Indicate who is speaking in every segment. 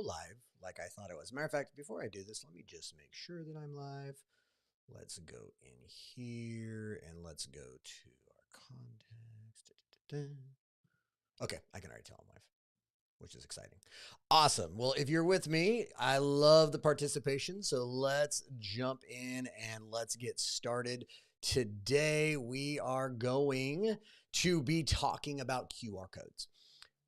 Speaker 1: live like I thought it was. Matter of fact, before I do this, let me just make sure that I'm live. Let's go in here and let's go to our contacts. Okay, I can already tell I'm live, which is exciting. Awesome. Well, if you're with me, I love the participation. So let's jump in and let's get started. Today, we are going to be talking about QR codes.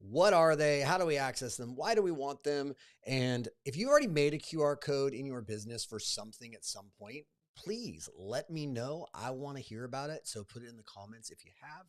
Speaker 1: What are they? How do we access them? Why do we want them? And if you already made a QR code in your business for something at some point, please let me know. I want to hear about it. So put it in the comments if you have.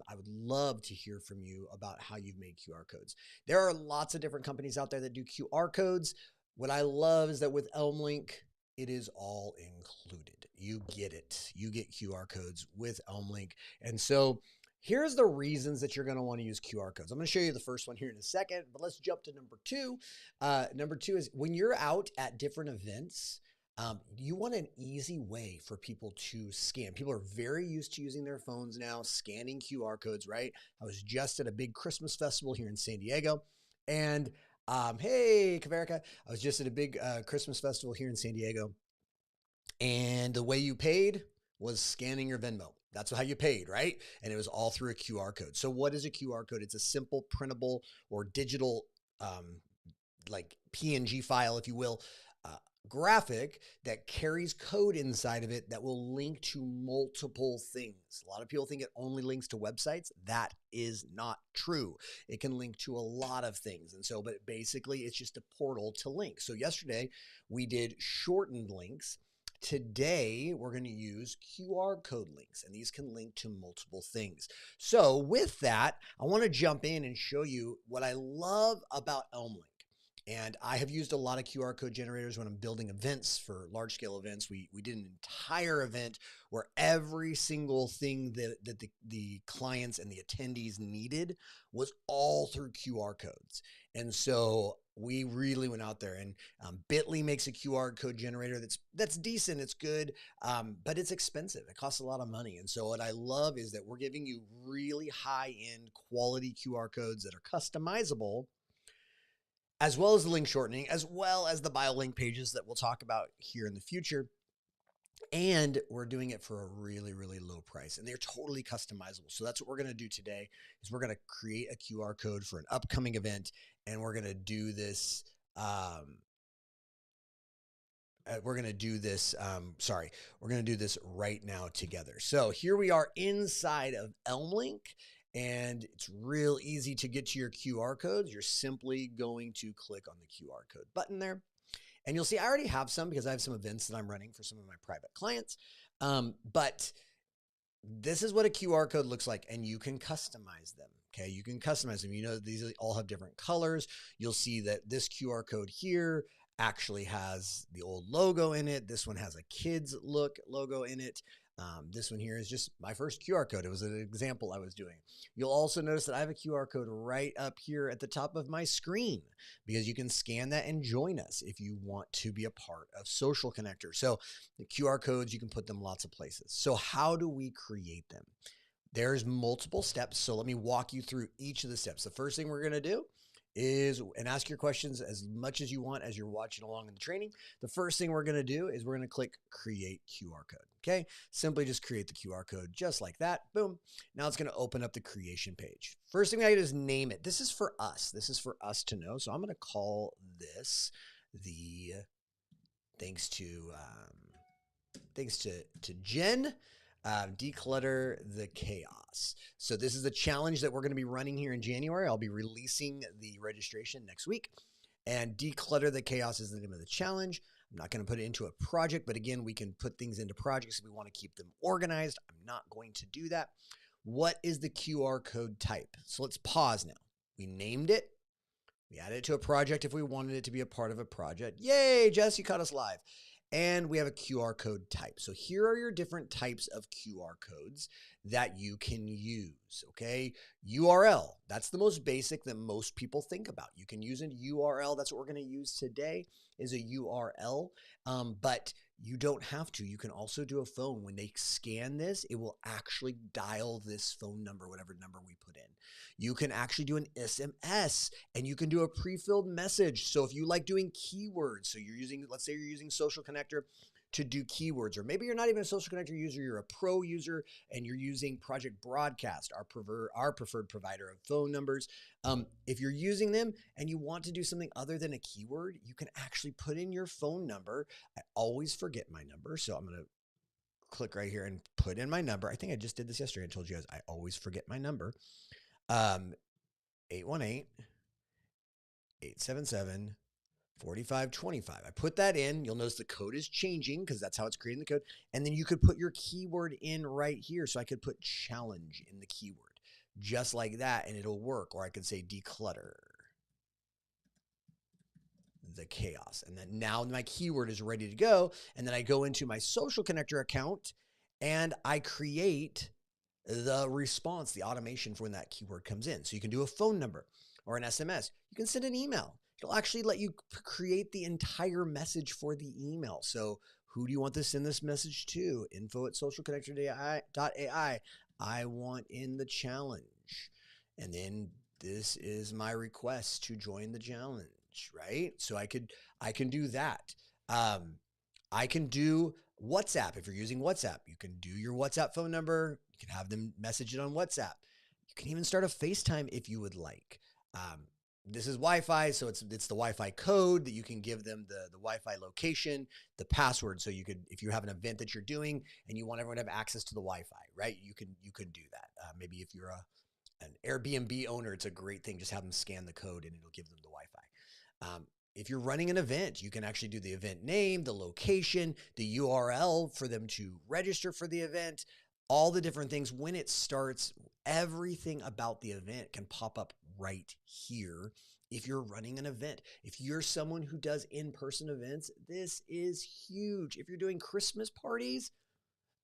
Speaker 1: I would love to hear from you about how you've made QR codes. There are lots of different companies out there that do QR codes. What I love is that with Elm Link, it is all included. You get it. You get QR codes with Elm Link. And so here's the reasons that you're going to want to use QR codes. I'm going to show you the first one here in a second, but let's jump to number two. Number two is when you're out at different events, you want an easy way for people to scan. People are very used to using their phones now, scanning QR codes, right? I was just at a big Christmas festival here in San Diego. And hey, Kaverica, I was just at a big Christmas festival here in San Diego. And the way you paid was scanning your Venmo. That's how you paid, right? And it was all through a QR code. So what is a QR code? It's a simple printable or digital, like PNG file, if you will, graphic that carries code inside of it that will link to multiple things. A lot of people think it only links to websites. That is not true. It can link to a lot of things. And so, but basically it's just a portal to link. So yesterday we did shortened links. Today, we're going to use QR code links, and these can link to multiple things. So with that, I want to jump in and show you what I love about Elm Link. And I have used a lot of QR code generators when I'm building events for large scale events. We did an entire event where every single thing that the clients and the attendees needed was all through QR codes. And so we really went out there, and Bitly makes a QR code generator that's decent, it's good, but it's expensive. It costs a lot of money. And so what I love is that we're giving you really high-end quality QR codes that are customizable, as well as the link shortening, as well as the bio link pages that we'll talk about here in the future. And we're doing it for a really, really low price, and they're totally customizable. So that's what we're going to do today is we're going to create a QR code for an upcoming event, and we're going to do this. We're going to do this. We're going to do this right now together. So here we are inside of Elm Link, and it's real easy to get to your QR codes. You're simply going to click on the QR code button there. And you'll see I already have some because I have some events that I'm running for some of my private clients. But this is what a QR code looks like, and you can customize them. Okay, you can customize them. You know, these all have different colors. You'll see that this QR code here actually has the old logo in it. This one has a kids look logo in it. This one here is just my first QR code. It was an example I was doing. You'll also notice that I have a QR code right up here at the top of my screen because you can scan that and join us if you want to be a part of Social Connector. So the QR codes, you can put them lots of places. So how do we create them? There's multiple steps. So let me walk you through each of the steps. The first thing we're going to do is, and ask your questions as much as you want as you're watching along in the training. The first thing we're going to do is we're going to click create QR code. Okay. Simply just create the QR code just like that. Boom. Now it's going to open up the creation page. First thing I do is name it. This is for us. This is for us to know. So I'm going to call this the thanks to Jen, declutter the chaos. So this is a challenge that we're going to be running here in January. I'll be releasing the registration next week, and declutter the chaos is the name of the challenge. I'm not going to put it into a project, but again, we can put things into projects if we want to keep them organized. I'm not going to do that. What is the QR code type? So let's pause now. We named it. We added it to a project if we wanted it to be a part of a project. Yay, Jess, you caught us live. And we have a QR code type. So here are your different types of QR codes that you can use, okay? URL, that's the most basic that most people think about. You can use a URL. That's what we're going to use today is a URL. But You don't have to. You can also do a phone. When they scan this, it will actually dial this phone number, whatever number we put in. You can actually do an SMS, and you can do a pre-filled message. So if you like doing keywords, so you're using, let's say you're using Social Connector to do keywords, or maybe you're not even a Social Connector user, you're a pro user and you're using Project Broadcast, our preferred provider of phone numbers. If you're using them and you want to do something other than a keyword, you can actually put in your phone number. I always forget my number, so I'm going to click right here and put in my number. I think I just did this yesterday and told you guys I always forget my number. 818-877-4525. I put that in. You'll notice the code is changing because that's how it's creating the code. And then you could put your keyword in right here. So I could put challenge in the keyword just like that, and it'll work. Or I could say declutter the chaos. And then now my keyword is ready to go. And then I go into my Social Connector account and I create the response, the automation for when that keyword comes in. So you can do a phone number or an SMS. You can send an email. It'll actually let you create the entire message for the email. So who do you want to send this message to? info@socialconnector.ai. I want in the challenge. And then this is my request to join the challenge, right? So I can do that. I can do WhatsApp. If you're using WhatsApp, you can do your WhatsApp phone number. You can have them message it on WhatsApp. You can even start a FaceTime if you would like. This is Wi-Fi, so it's the Wi-Fi code that you can give them, the Wi-Fi location, the password. So you could, if you have an event that you're doing and you want everyone to have access to the Wi-Fi, right? You can do that. Maybe if you're an Airbnb owner, it's a great thing. Just have them scan the code and it'll give them the Wi-Fi. If you're running an event, you can actually do the event name, the location, the URL for them to register for the event, all the different things. When it starts, everything about the event can pop up right here. If you're running an event, if you're someone who does in-person events, this is huge. If you're doing Christmas parties,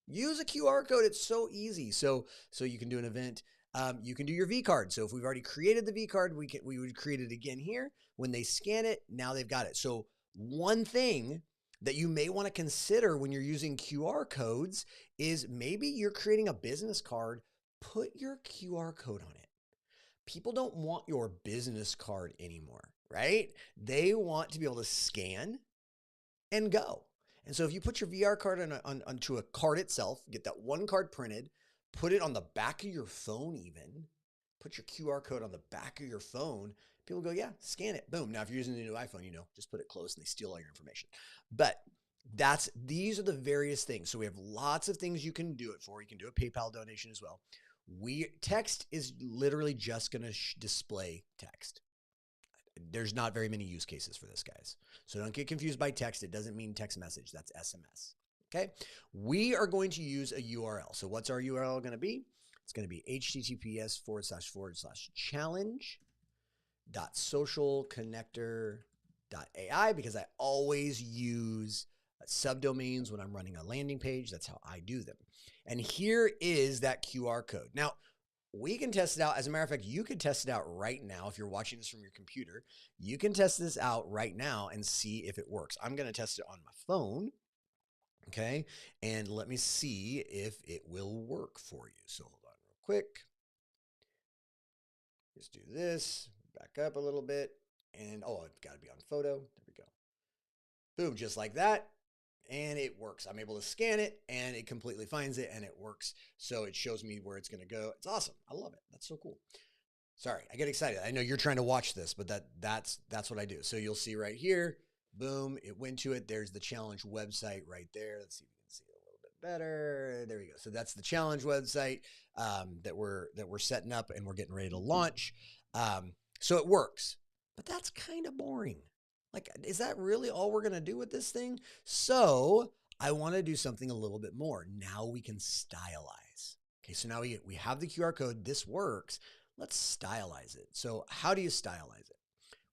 Speaker 1: use a QR code. It's so easy. So you can do an event. You can do your V card. So if we've already created the V card, we would create it again here. When they scan it, now they've got it. So one thing that you may want to consider when you're using QR codes is maybe you're creating a business card. Put your QR code on it. People don't want your business card anymore, right? They want to be able to scan and go. And so if you put your VR card onto a card itself, get that one card printed, put it on the back of your phone even, put your QR code on the back of your phone, people go, yeah, scan it, boom. Now, if you're using the new iPhone, just put it close and they steal all your information. But these are the various things. So we have lots of things you can do it for. You can do a PayPal donation as well. Text is literally just going to display text. There's not very many use cases for this, guys. So don't get confused by text. It doesn't mean text message. That's SMS. Okay. We are going to use a URL. So what's our URL going to be? It's going to be https://challenge.socialconnector.ai because I always use subdomains when I'm running a landing page. That's how I do them. And here is that QR code. Now, we can test it out. As a matter of fact, you could test it out right now. If you're watching this from your computer, you can test this out right now and see if it works. I'm going to test it on my phone. Okay. And let me see if it will work for you. So hold on real quick. Just do this, back up a little bit. And it's got to be on photo. There we go. Boom, just like that. And it works. I'm able to scan it and it completely finds it and it works. So it shows me where it's going to go. It's awesome. I love it. That's so cool. Sorry, I get excited. I know you're trying to watch this, but that's what I do. So you'll see right here, boom, it went to it. There's the challenge website right there. Let's see if we can see it a little bit better. There we go. So that's the challenge website that we're setting up and we're getting ready to launch. So it works, but that's kind of boring. Like, is that really all we're going to do with this thing? So I want to do something a little bit more. Now we can stylize. Okay, so now we have the QR code. This works. Let's stylize it. So how do you stylize it?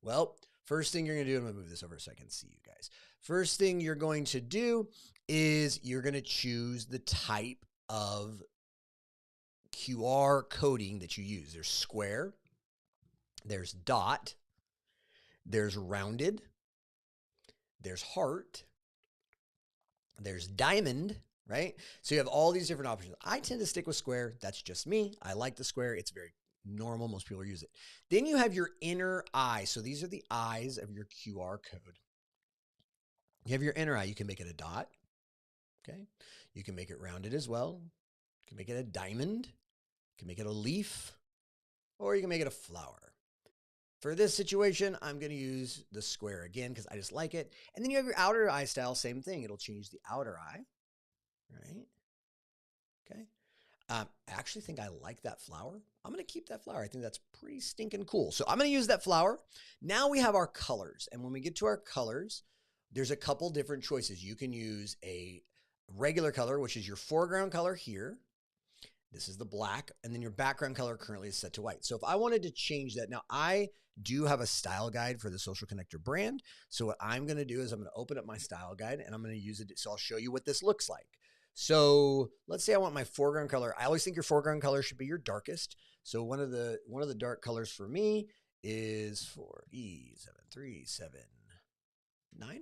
Speaker 1: Well, first thing you're going to do, I'm going to move this over so I can see you guys. First thing you're going to do is you're going to choose the type of QR coding that you use. There's square, there's dot, there's rounded, there's heart, There's diamond, right? So you have all these different options. I tend to stick with square. That's just me. I like the square. It's very normal. Most people use it. Then you have your inner eye. So these are the eyes of your QR code. You have your inner eye. You can make it a dot. Okay. You can make it rounded as well. You can make it a diamond. You can make it a leaf, or you can make it a flower. For this situation, I'm going to use the square again because I just like it. And then you have your outer eye style, same thing. It'll change the outer eye, right? Okay. I actually think I like that flower. I'm going to keep that flower. I think that's pretty stinking cool. So I'm going to use that flower. Now we have our colors. And when we get to our colors, there's a couple different choices. You can use a regular color, which is your foreground color here. This is the black, and then your background color currently is set to white. So if I wanted to change that, now I do have a style guide for the Social Connector brand. So what I'm going to do is I'm going to open up my style guide and I'm going to use it. So I'll show you what this looks like. So let's say I want my foreground color. I always think your foreground color should be your darkest. So one of the dark colors for me is for E73779.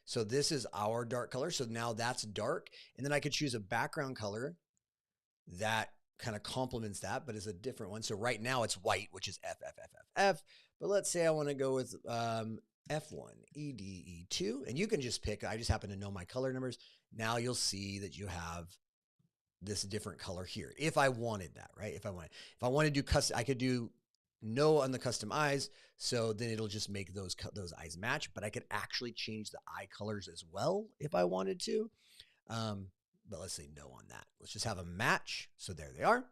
Speaker 1: So this is our dark color. So now that's dark. And then I could choose a background color that kind of complements that, but is a different one. So right now it's white, which is F, F, F, F, F. But let's say I want to go with F1, ED, E2. And you can just pick, I just happen to know my color numbers. Now you'll see that you have this different color here. If I wanted that, right? If I want to do custom, I could do no on the custom eyes. So then it'll just make those eyes match, but I could actually change the eye colors as well if I wanted to. But let's say no on that. Let's just have a match. So there they are.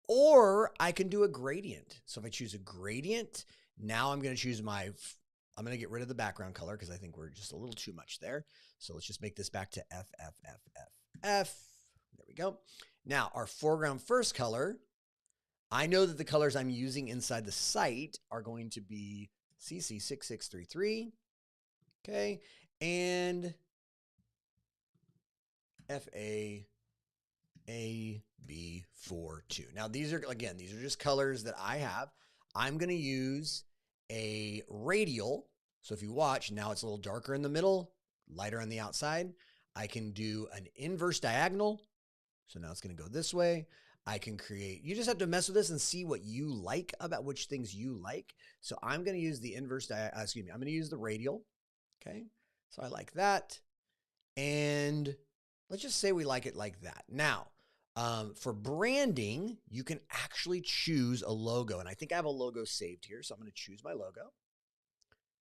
Speaker 1: Or I can do a gradient. So if I choose a gradient, now I'm going to choose I'm going to get rid of the background color because I think we're just a little too much there. So let's just make this back to F, F, F, F, F. There we go. Now our foreground first color, I know that the colors I'm using inside the site are going to be CC6633. Okay. And FAAB42. Now these are just colors that I have. I'm going to use a radial. So if you watch, now it's a little darker in the middle, lighter on the outside. I can do an inverse diagonal. So now it's going to go this way. I can create, you just have to mess with this and see what you like about which things you like. So I'm going to use the I'm going to use the radial. Okay. So I like that. And let's just say we like it like that. Now, for branding, you can actually choose a logo. And I think I have a logo saved here. So I'm going to choose my logo.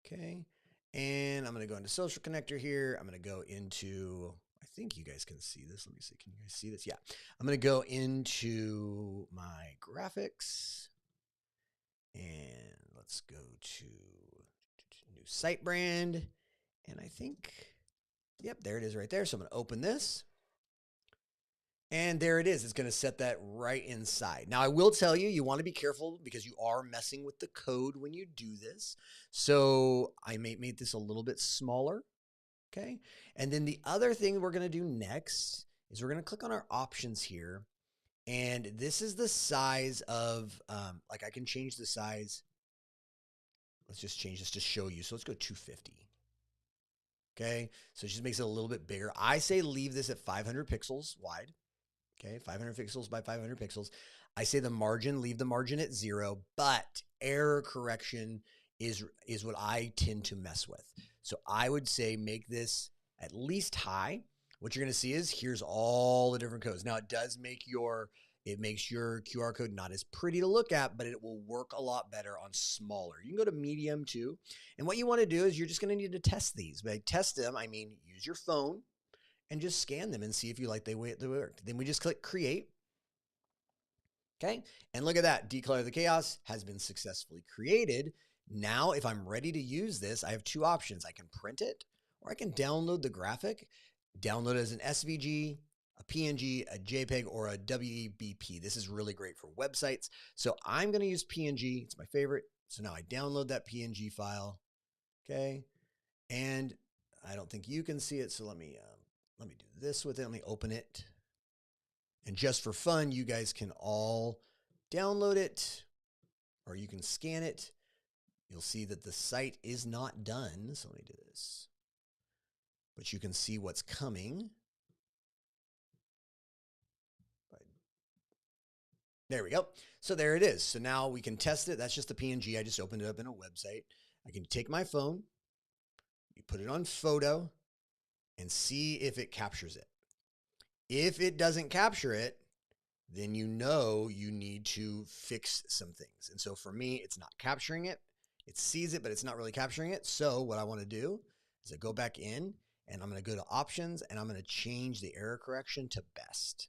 Speaker 1: Okay. And I'm going to go into Social Connector here. I'm going to go into, I think you guys can see this. Let me see. Can you guys see this? Yeah. I'm going to go into my graphics. And let's go to new site brand. And I think, yep, there it is right there. So I'm going to open this. And there it is. It's going to set that right inside. Now, I will tell you, you want to be careful because you are messing with the code when you do this. So I made this a little bit smaller. Okay. And then the other thing we're going to do next is we're going to click on our options here. And this is the size of, like I can change the size. Let's just change this to show you. So let's go 250. Okay. So it just makes it a little bit bigger. I say leave this at 500 pixels wide. Okay, 500 pixels by 500 pixels. I say the margin, leave the margin at 0, but error correction is what I tend to mess with. So I would say make this at least high. What you're going to see is here's all the different codes. Now it makes your QR code not as pretty to look at, but it will work a lot better on smaller. You can go to medium too. And what you want to do is you're just going to need to test these. By test them, I mean use your phone and just scan them and see if you like the way they work. Then we just click create. Okay. And look at that. Declare the chaos has been successfully created. Now, if I'm ready to use this, I have two options. I can print it or I can download the graphic, download it as an SVG, a PNG, a JPEG, or a WEBP. This is really great for websites. So I'm going to use PNG. It's my favorite. So now I download that PNG file. Okay. And I don't think you can see it. So let me do this with it. Let me open it. And just for fun, you guys can all download it or you can scan it. You'll see that the site is not done. So let me do this. but you can see what's coming. There we go. So there it is. So now we can test it. That's just a PNG. I just opened it up in a website. I can take my phone, you put it on photo, and see if it captures it. If it doesn't capture it, then you know you need to fix some things. And so for me, it's not capturing it. It sees it, but it's not really capturing it. So what I want to do is I go back in and I'm going to go to options and I'm going to change the error correction to best.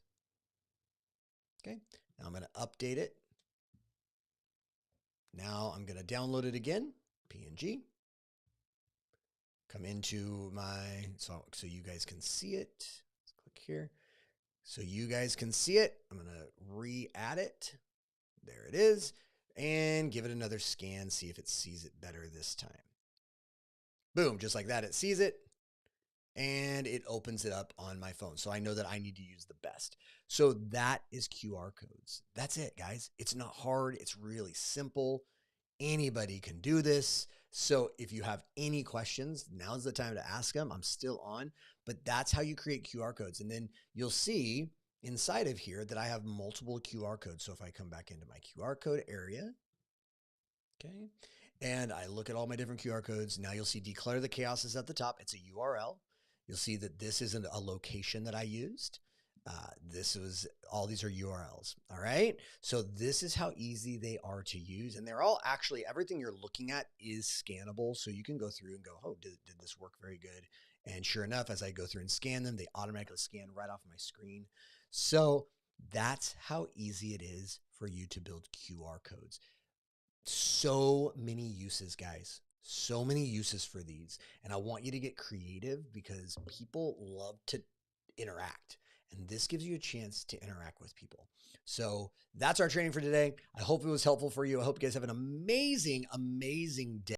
Speaker 1: Okay. Now I'm going to update it. Now I'm going to download it again, PNG. Come into my, so you guys can see it. Let's click here. So you guys can see it. I'm going to re-add it. There it is. And give it another scan, see if it sees it better this time. Boom, just like that, it sees it. And it opens it up on my phone. So I know that I need to use the best. So that is QR codes. That's it, guys. It's not hard. It's really simple. Anybody can do this. So if you have any questions, now's the time to ask them. I'm still on, but that's how you create QR codes. And then you'll see inside of here that I have multiple QR codes. So if I come back into my QR code area, okay, and I look at all my different QR codes, now you'll see Declutter the Chaos is at the top. It's a URL. You'll see that this isn't a location that I used. All these are URLs. All right. So this is how easy they are to use. And they're all actually, everything you're looking at is scannable. So you can go through and go, oh, did this work very good? And sure enough, as I go through and scan them, they automatically scan right off my screen. So that's how easy it is for you to build QR codes. So many uses, guys. So many uses for these. And I want you to get creative because people love to interact. And this gives you a chance to interact with people. So that's our training for today. I hope it was helpful for you. I hope you guys have an amazing, amazing day.